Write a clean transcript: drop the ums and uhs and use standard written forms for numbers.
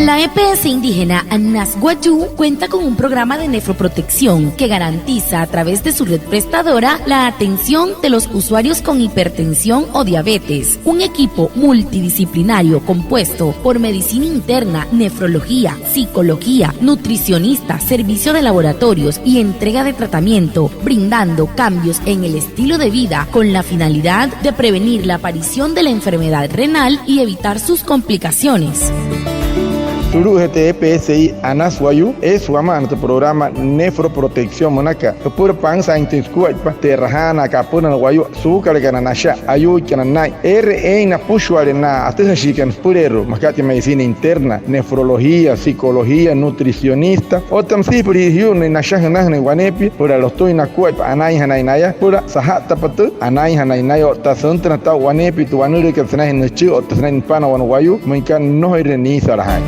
La EPS indígena Anas Guayú cuenta con un programa de nefroprotección que garantiza a través de su red prestadora la atención de los usuarios con hipertensión o diabetes. Un equipo multidisciplinario compuesto por medicina interna, nefrología, psicología, nutricionista, servicio de laboratorios y entrega de tratamiento, brindando cambios en el estilo de vida con la finalidad de prevenir la aparición de la enfermedad renal y evitar sus complicaciones. Suru GTPSI Anas Guayú es su amante programa Nefroprotección Monaca. Pura panza en Tinscuatpa, Terrajana, Capuna Guayú, Zucar Gananasha, Ayu Cananay, R.E. Pushuarena, hasta Chican Purero, Macati Medicina Interna, Nefrología, Psicología, Nutricionista, Otam Cipri, Yun, Nashahan, Guanepi, Pura los Tuina Cuep, Anay Hanainaya, Pura Sahata Patu, Anay Hanainayo, Tazuntra, Guanepi, Tuanuri, Katsana en el Chico, Tasana en Pana, Guayú, Muncan no hay reniza la